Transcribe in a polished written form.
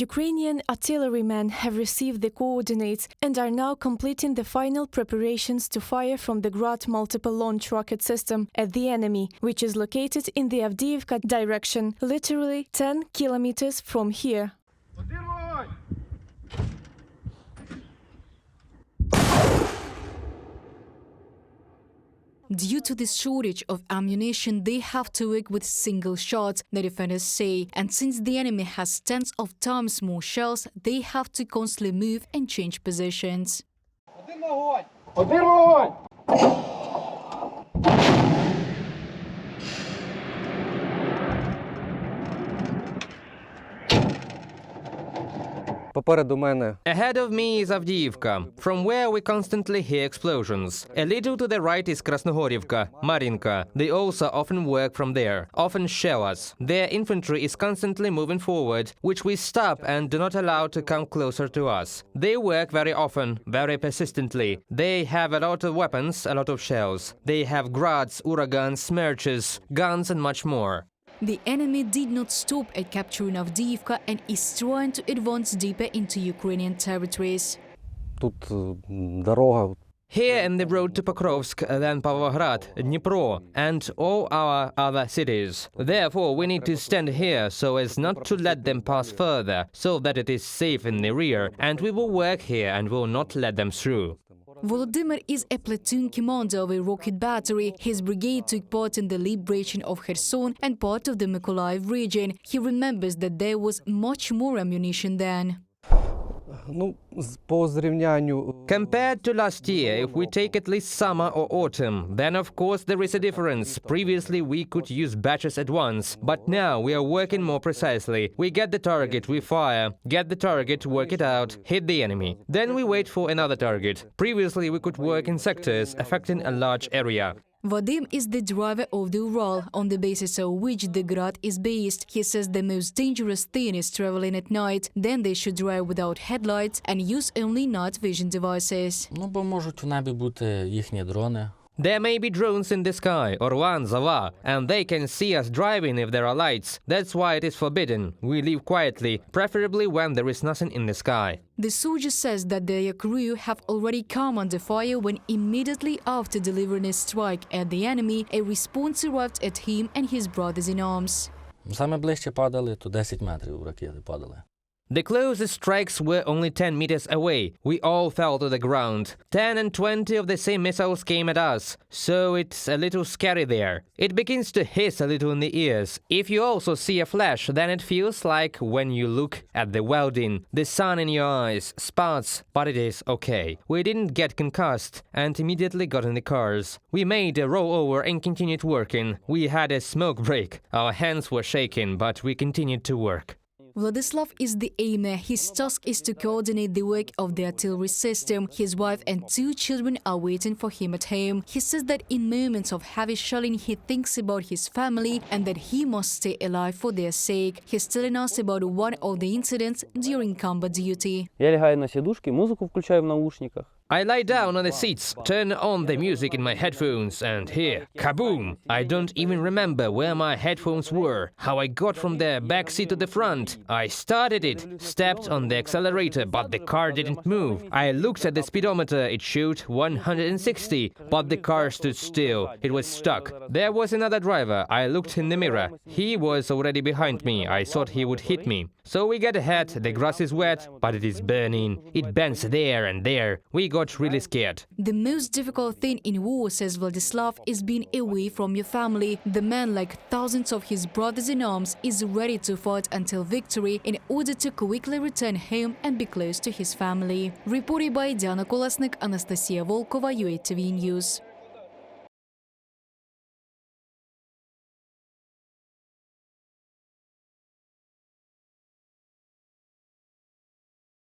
Ukrainian artillerymen have received the coordinates and are now completing the final preparations to fire from the Grad multiple launch rocket system at the enemy, which is located in the Avdiivka direction, literally 10 kilometers from here. Due to this shortage of ammunition, they have to work with single shots, the defenders say. And since the enemy has tens of times more shells, they have to constantly move and change positions. Ahead of me is Avdiivka, from where we constantly hear explosions. A little to the right is Krasnohorivka, Marinka. They also often work from there, often shell us. Their infantry is constantly moving forward, which we stop and do not allow to come closer to us. They work very often, very persistently. They have a lot of weapons, a lot of shells. They have grads, uragans, smerches, guns and much more. The enemy did not stop at capturing Avdiivka and is trying to advance deeper into Ukrainian territories. Here in the road to Pokrovsk, then Pavlograd, Dnipro, and all our other cities. Therefore, we need to stand here so as not to let them pass further, so that it is safe in the rear, and we will work here and will not let them through. Volodymyr is a platoon commander of a rocket battery. His brigade took part in the liberation of Kherson and part of the Mykolaiv region. He remembers that there was much more ammunition then. Compared to last year, if we take at least summer or autumn, then of course there is a difference. Previously we could use batches at once, but now we are working more precisely. We get the target, we fire, get the target, work it out, hit the enemy. Then we wait for another target. Previously we could work in sectors, affecting a large area. Vadim is the driver of the Ural, on the basis of which the Grad is based. He says the most dangerous thing is traveling at night. Then they should drive without headlights and use only night vision devices. Бо можуть у небі бути їхні дрони. There may be drones in the sky, or one Zava, and they can see us driving if there are lights. That's why it is forbidden. We leave quietly, preferably when there is nothing in the sky. The soldier says that their crew have already come under fire when immediately after delivering a strike at the enemy, a response arrived at him and his brothers in arms. Саме ближче падали, то 10 метрів ракети падали. The closest strikes were only 10 meters away. We all fell to the ground. 10 and 20 of the same missiles came at us, so it's a little scary there. It begins to hiss a little in the ears. If you also see a flash, then it feels like when you look at the welding, the sun in your eyes, spots, but it is okay. We didn't get concussed and immediately got in the cars. We made a rollover and continued working. We had a smoke break. Our hands were shaking, but we continued to work. Vladislav is the aimer. His task is to coordinate the work of the artillery system. His wife and 2 children are waiting for him at home. He says that in moments of heavy shelling he thinks about his family and that he must stay alive for their sake. He's telling us about one of the incidents during combat duty. Я лягаю на сидушки, музыку включаю в наушниках. I lie down on the seats, turn on the music in my headphones, and hear kaboom! I don't even remember where my headphones were, how I got from the back seat to the front. I started it, stepped on the accelerator, but the car didn't move. I looked at the speedometer, it showed 160, but the car stood still. It was stuck. There was another driver. I looked in the mirror. He was already behind me. I thought he would hit me. So we get ahead, the grass is wet, but it is burning. It bends there and there. We got really scared. The most difficult thing in war, says Vladislav, is being away from your family. The man, like thousands of his brothers in arms, is ready to fight until victory in order to quickly return home and be close to his family. Reported by Diana Kolesnik, Anastasia Volkova, UATV News.